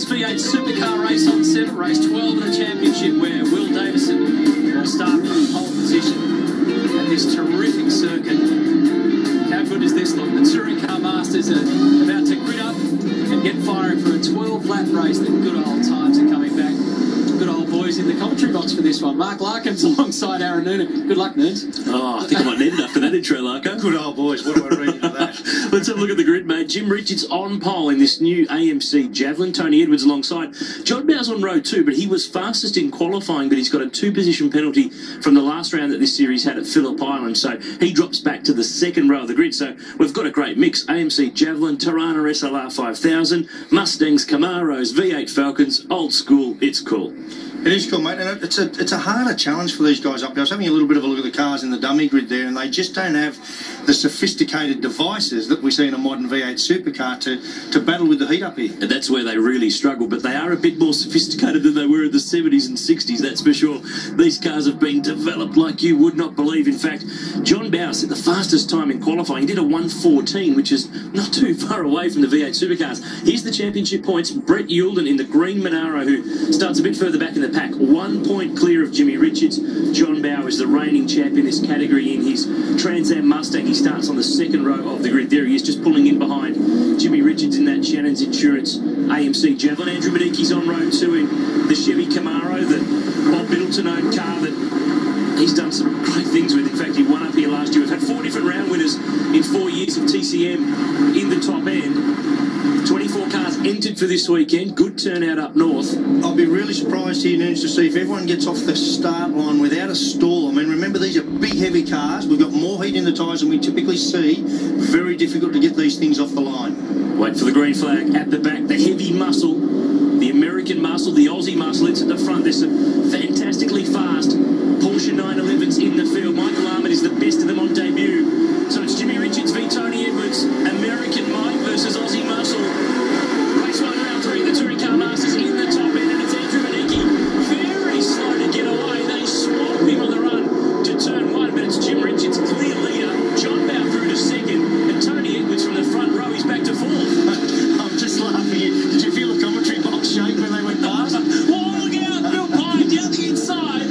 Richards V8 supercar race on 7, race 12 in the championship, where Will Davison will start from pole position at this terrific circuit. How good is this look? The Touring Car Masters are about to grid up and get firing for a 12-lap race. The good old times are coming back. Good old boys in the commentary box for this one. Mark Larkins alongside Aaron Noonan. Good luck, Noons. Oh, I think I might need it after that intro, Larko. Good old boys. What do I read into that? Let's have a look at the grid, mate. Jim Richards on pole in this new AMC Javelin. Tony Edwards alongside. John Bowes on row 2, but he was fastest in qualifying, but he's got a 2-position penalty from the last round that this series had at Phillip Island, so he drops back to the second row of the grid. So we've got a great mix. AMC Javelin, Tirana SLR 5000, Mustangs, Camaros, V8 Falcons, old school, it's cool. It is cool, mate, and it's a harder challenge for these guys up there. I was having a little bit of a look at the cars in the dummy grid there, and they just don't have the sophisticated devices that we see in a modern V8 supercar to battle with the heat up here. And that's where they really struggle, but they are a bit more sophisticated than they were in the 70s and 60s, that's for sure. These cars have been developed like you would not believe. In fact, John Bowes set the fastest time in qualifying. He did a 1:14, which is not too far away from the V8 supercars. Here's the championship points. Brett Youlden in the green Monaro, who starts a bit further back in the pack, 1 point clear of Jimmy Richards. John Bowes is the reigning champ in this category in his Trans Am Mustang. He starts on the second row of the grid. There he is, just pulling in behind Jimmy Richards in that Shannon's Insurance AMC Javelin. Andrew Mediki's on row 2 in the Chevy Camaro, the Bob Middleton-owned car that he's done some great things with. In fact, he won up here last year. We've had 4 different round winners in 4 years of TCM in the top end. 24 cars entered for this weekend. Good turnout up north. I'll be really surprised here, Noons, to see if everyone gets off the start line without a stall. I mean, remember, these are big, heavy cars. We've got more heat in the tyres than we typically see. Very difficult to get these things off the line. Wait for the green flag at the back. The heavy muscle, the American muscle, the Aussie muscle. It's at the front. There's some fantastically fast Porsche 911s in the field. Michael Armand is the best of them on debut. So it's Jimmy Richards v Tony Edwards. American Mike versus Aussie muscle. Race 1, round 3. The Touring Car Masters in the top end, and it's Andrew Medicki. Very slow to get away. They swap him on the run to turn 1, but it's Jim Richards, clear leader. John Bowes through to second, and Tony Edwards from the front row. He's back to 4th. I'm just laughing here. Did you feel the commentary box shake when they went past? Oh, look out! Bill Pye down the inside.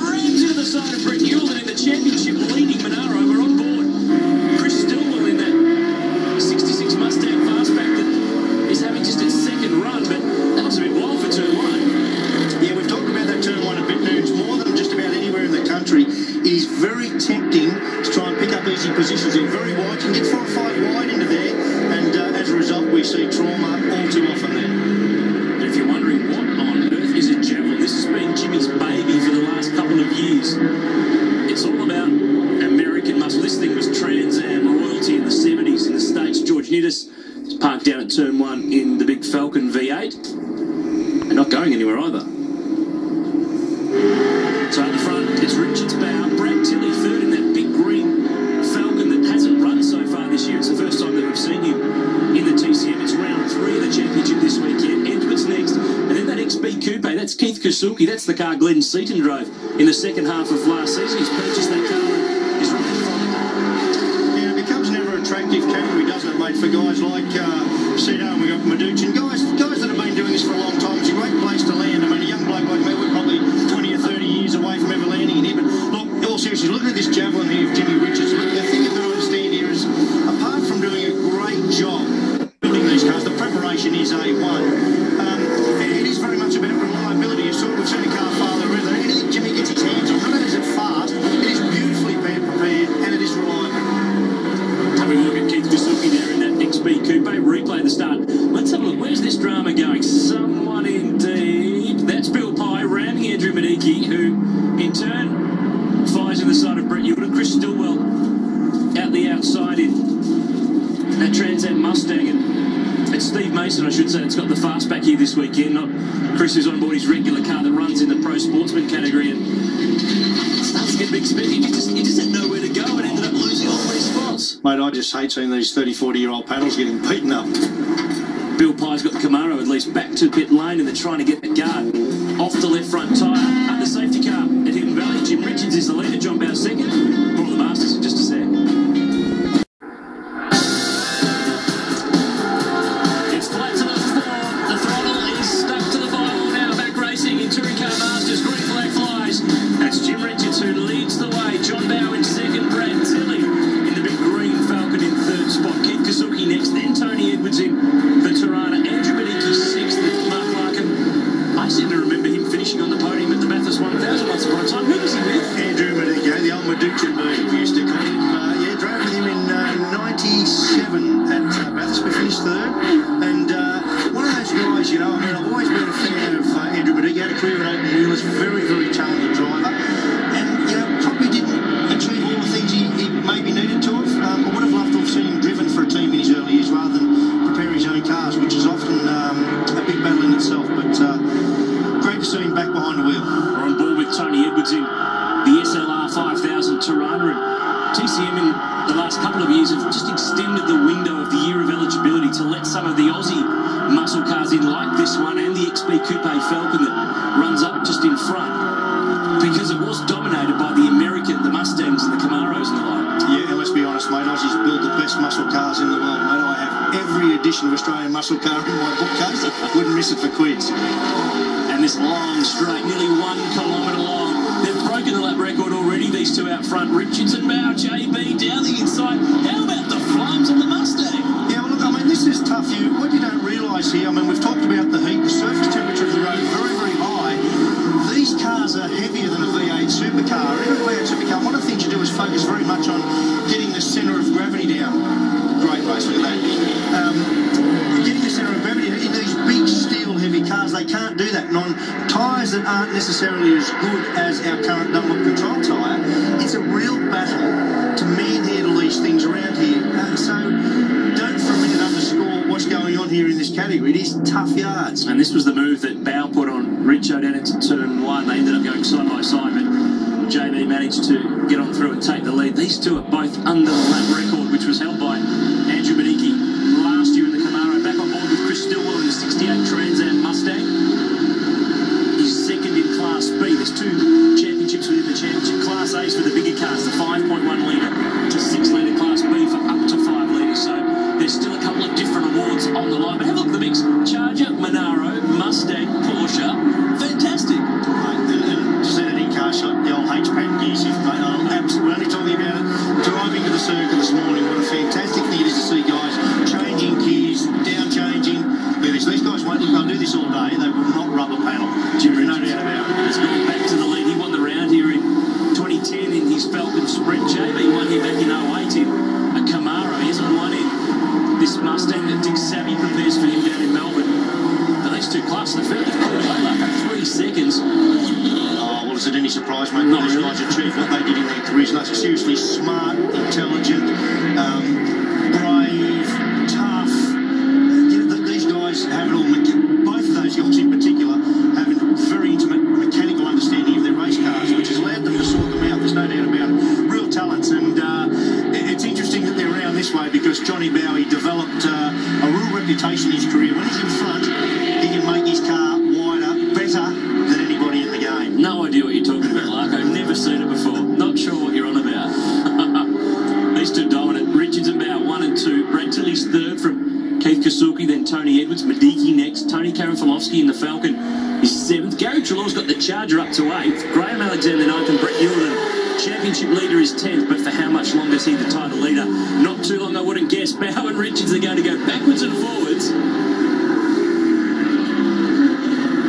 Rams into the side of Brett Youlden in the championship leading Monaro. We're on board. Chris Stillwell in that 66 Mustang fastback that is having just its second run, but that was a bit wild for turn 1. Yeah, we've talked about that turn 1 a bit, Noons. More than just about anywhere in the country, it is very tempting to try and pick up easy positions. They're very wide. You can get 4 or 5 wide into there, and as a result, we see trauma all too often there. If you're wondering what on earth is a Javelin, this has been Jimmy's baby for the last couple of years. It's all about American muscle. This thing was Trans Am royalty in the 70s in the States. George Nittis is parked down at turn 1 in the big Falcon V8 and not going anywhere either. So at the front, it's Richards, Bauer, Brad Tilley third in that big green Falcon that hasn't run so far this year. It's the first time that we've seen him in the TCM. It's round 3 of the championship this weekend. Edwards next, and then that XB Coupe. That's Keith Kasuki. That's the car Glenn Seaton drove in the second half of last season. He's purchased that car and is running from it. Yeah, it becomes never attractive category, doesn't it, mate, for guys like Cito, and we got Maduchin. Guys that have been doing this for a long time. It's a great place to land. I mean, a young bloke like me, we're probably 20 or 30 years away from ever landing in here. But look, all seriously, looking at this Javelin here of Jimmy Richards, look, the thing you've got to understand here is, apart from doing a great job building these cars, the preparation is A1. It is very much about reliability. We've seen a car fail already. Anything Jimmy gets his hands on, not only is it fast, it is beautifully prepared, and it is reliable. Having a look at Keith Kasuki there in that XB Coupe. Replay the start. Let's have a look. Where's this drama going? Someone indeed. That's Bill Pye ramming Andrew Medicki, who in turn fires in the side of Brett Youlden. Chris Stillwell out the outside in that Trans Am Mustang, and it's Steve Mason, I should say, that's got the fastback here this weekend, not Chris, who's on board his regular car that runs in the Pro Sportsman category, and it starts to get a bit expensive. He just had nowhere to go and ended up losing all 3 spots. Mate, I just hate seeing these 30, 40-year-old panels getting beaten up. Bill Pye's got the Camaro at least back to pit lane, and they're trying to get the guard off the left front tyre. Under safety car at Hidden Valley, Jim Richards is the leader, John Bowes second. More of the Masters in just a sec. It's flat to the floor. The throttle is in the last couple of years have just extended the window of the year of eligibility to let some of the Aussie muscle cars in, like this one and the XB Coupe Falcon that runs up just in front, because it was dominated by the American, the Mustangs and the Camaros and the like. Yeah, and let's be honest, mate, Aussies build the best muscle cars in the world, mate. I have every edition of Australian muscle car in my bookcase. Wouldn't miss it for quids. And this long straight, nearly 1 kilometre long. They've broken the lap record already, these two out front. Richards and Bow, JB down the inside. How about the flames on the Mustang? Yeah, well, look, I mean, this is tough. What you don't realise here, I mean, we've talked about the heat, the surface temperature of the road very, very high. These cars are heavier than a V8 supercar. In a V8 supercar, one of the things you do is focus very much on getting the centre of gravity down. Great race, look at that. Getting the centre of gravity in these big steel heavy cars, they can't do that. And on tyres that aren't necessarily as good as our current Dunlop control tyre, it's a real battle to manhandle these things around here. So don't for a minute underscore what's going on here in this category. It is tough yards. And this was the move that Bow put on Richo down into turn 1. They ended up going side by side, but JB managed to get on through and take the lead. These two are both under the lap record, which was held by Andrew Badicki last year in the Camaro. Back on board with Chris Stillwell in the 68 Trans Am Mustang. He's second in Class B. There's two championships within the championship. Class A's for the bigger cars, the 5.1 litre to 6 litre Class B for up to 5 litres. So there's still a couple of different awards on the line. But have a look at the mix. Charger, Monaro, Mustang, Porsche. Fantastic. And just an in-car shot, the old H-Pack gears here, mate. We're only talking about it. Driving to the circuit this morning, what a fantastic thing it is to see guys changing gears, down changing. These guys won't look, they'll do this all day. They will not rub a panel. No doubt about it. He's gone back to the lead. He won the round here in 2010 in his Falcon Sprint. JB won here back in 08 in a Camaro. He hasn't won in this Mustang that Dick Savvy prepares for him down in Melbourne. But these two classes, they're fairly cool. They like 3 seconds. Oh, well, is it any surprise, mate? Not These really. guys achieved what they did in their careers. They're seriously smart, intelligent, brave, tough. These guys have it all. Both of those guys in particular have a very intimate mechanical understanding of their race cars, which has allowed them to sort them out. There's no doubt about it. Real talents, and it's interesting that they're around this way because Johnny Bowie developed a real reputation in his career. When he's in front, he can make his car wider, better than anybody in the game. No idea what you're talking about, Larko. Never seen it before. Not sure what you're on about. These two dominant. Richards and Bow, 1 and 2. Brad Tilley's third from Keith Kasuki, then Tony Edwards. Mediki next. Tony Karafilovsky in the Falcon is 7th. Gary Trelaw's got the Charger up to 8th. Graham Alexander 9th, and Brett Newland, championship leader, is 10th. But for how much longer is he the title leader? Not too long, I wouldn't guess. Bow and Richards are going to go backwards and forwards.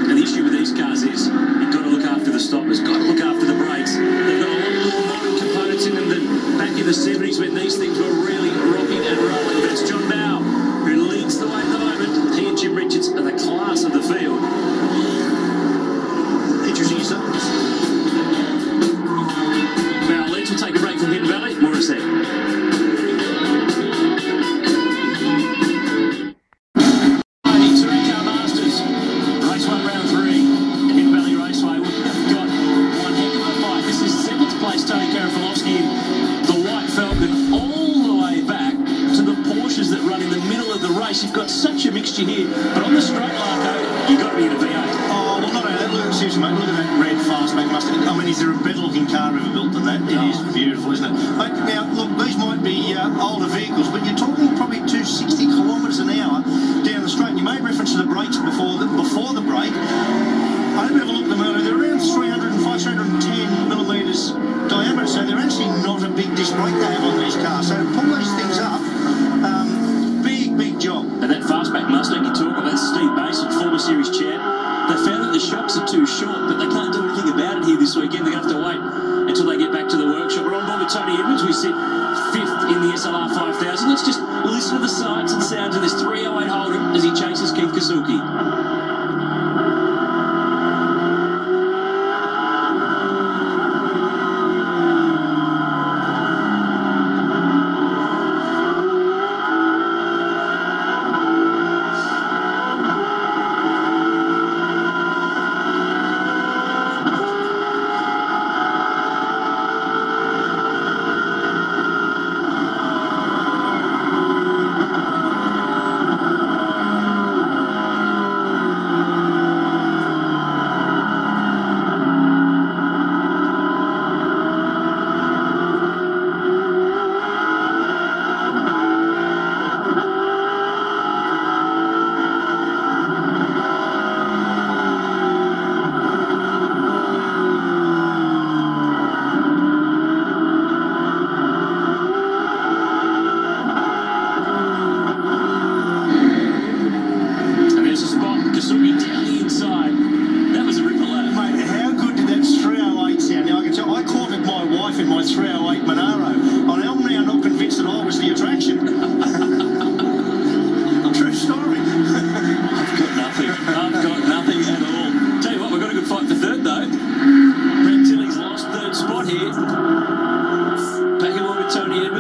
And the issue with these cars is you've got to look after the stoppers, got to look after the brakes. They've got a lot more modern components in them than back in the 70s when these things were really rocking and rolling. But it's John Bow who leads the way at the moment. He and Jim Richards are the class of the field. Interesting stuff. Bow leads. We'll take a break from Hidden Valley. More in a sec. You've got such a mixture here, but on the straight, Larko, you've got to be in a V8. Oh, well, not only that, look, seriously, mate, look at that red fastback Mustang. I mean, is there a better looking car ever built than that? It is beautiful, isn't it? Mate, now, look, these might be older vehicles, but you're talking probably 260 kilometres an hour down the straight. And you made reference to the brakes before the break. I had a bit of a look at them earlier. They're around 310 millimetres diameter, so they're actually not a big disc brake they have on these cars. So to pull these things up, big job. And that fastback Mustang you talk about, that's Steve Mason, former series champ. They found that the shocks are too short, but they can't do anything about it here this weekend. They're going to have to wait until they get back to the workshop. We're on board with Tony Edwards. We sit 5th in the SLR 5000. Let's just listen to the sights and sounds of this 308 Holden as he chases Keith Kasuki.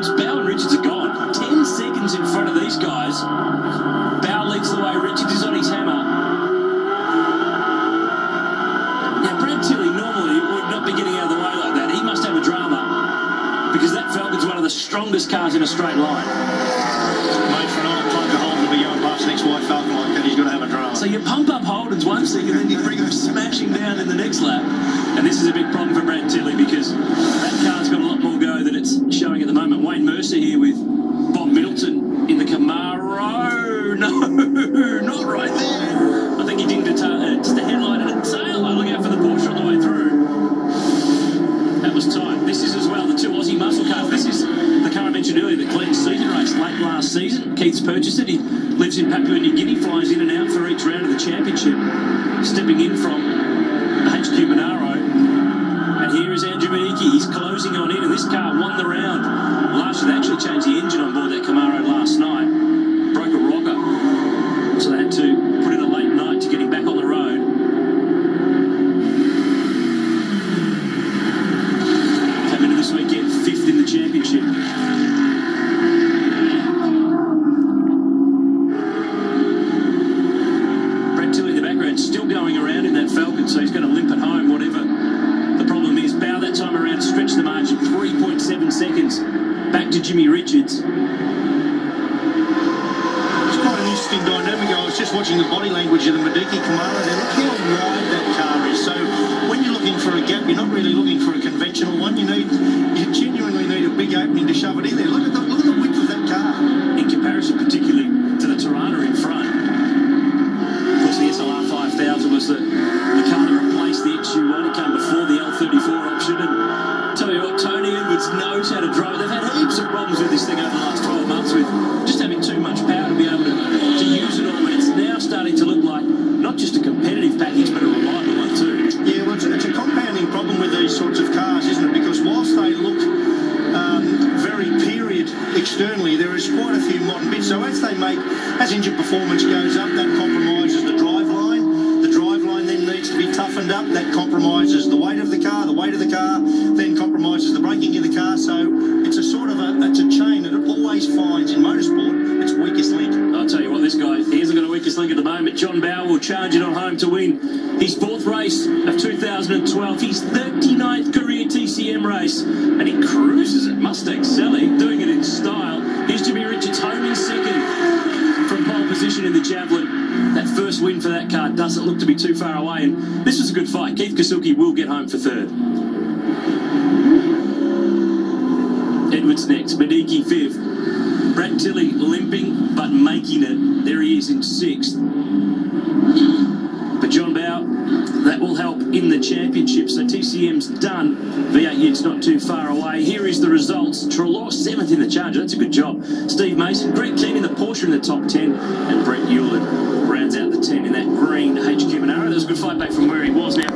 Because Bow and Richards are gone. 10 seconds in front of these guys. Bow leads the way. Richards is on his hammer. Now, Brad Tilley normally would not be getting out of the way like that. He must have a drama because that Falcon's one of the strongest cars in a straight line. Mate, for an old plug of Holden to be going past next white Falcon like that, he's got to have a drama. So you pump up Holdens one second, then you bring them smashing down in the next lap. And this is a big problem for Brad Tilley because that car's got a lot more go than it's showing at the moment. Wayne Mercer here with Bob Middleton in the Camaro. No, not right there. I think he dinged just a headlight and a tail light. Look out for the Porsche on the way through. That was tight. This is as well the two Aussie muscle cars. This is the car I mentioned earlier, the clean season race late last season. Keith's purchased it. He lives in Papua New Guinea, flies in and out for each round of the championship. Stepping in from HQ Monaro. And here is Andrew Medicki. He's closing on in, and this car won the round. Last year, they actually changed the engine on board that Camaro last night. Broke a rocker. So they had to put in a late night to get him back on the road. Came into this weekend 5th in the championship. Brad Tilley in the background still going around in that Falcon, so he's going to limp it home, whatever the problem is. Bow that time around stretched the margin 3.7 seconds back to Jimmy Richards. Interesting dynamic. I was just watching the body language of the Medicki Camaro there. Look how wide that car is. So when you're looking for a gap, you're not really looking for a conventional one. You genuinely need a big opening to shove it in there. Look at the width of that car. In comparison, particularly to the Tirana in front. Of course, the SLR 5000 was the car that replaced the XU1. It came before the L34 option. And tell you what, Tony Edwards knows how to drive. They've had heaps of problems with this thing over the last 12 months with just having too much power to be able to use it all, but it's now starting to look like not just a competitive package, but a reliable one too. Yeah, well, it's a compounding problem with these sorts of cars, isn't it? Because whilst they look very period externally, there is quite a few modern bits. So as engine performance goes up, that compromises the driveline. The driveline then needs to be toughened up. That compromises the weight of the car. The weight of the car then compromises the braking of the car. So it's a sort of it's a chain that it always finds in motorsport its weakest link. I'll tell you what, this guy, he hasn't got a weakest link at the moment. John Bow will charge it on home to win his 4th race of 2012, his 39th career TCM race, and he cruises at Mustang Sally, doing it in style. Here's Jimmy Richards home in 2nd from pole position in the Javelin. That first win for that car doesn't look to be too far away, and this was a good fight. Keith Kasuki will get home for 3rd. Edwards next, Medicki 5th. Brad Tilley limping but making it. There he is in 6th. But John Bow, that will help in the championship. So TCM's done. V8 Utes not too far away. Here is the results. Trelaw 7th in the Charger. That's a good job. Steve Mason, Greg Keane in the Porsche in the top 10. And Brett Hewlett rounds out the 10 in that green HQ Monaro. That was a good fight back from where he was now.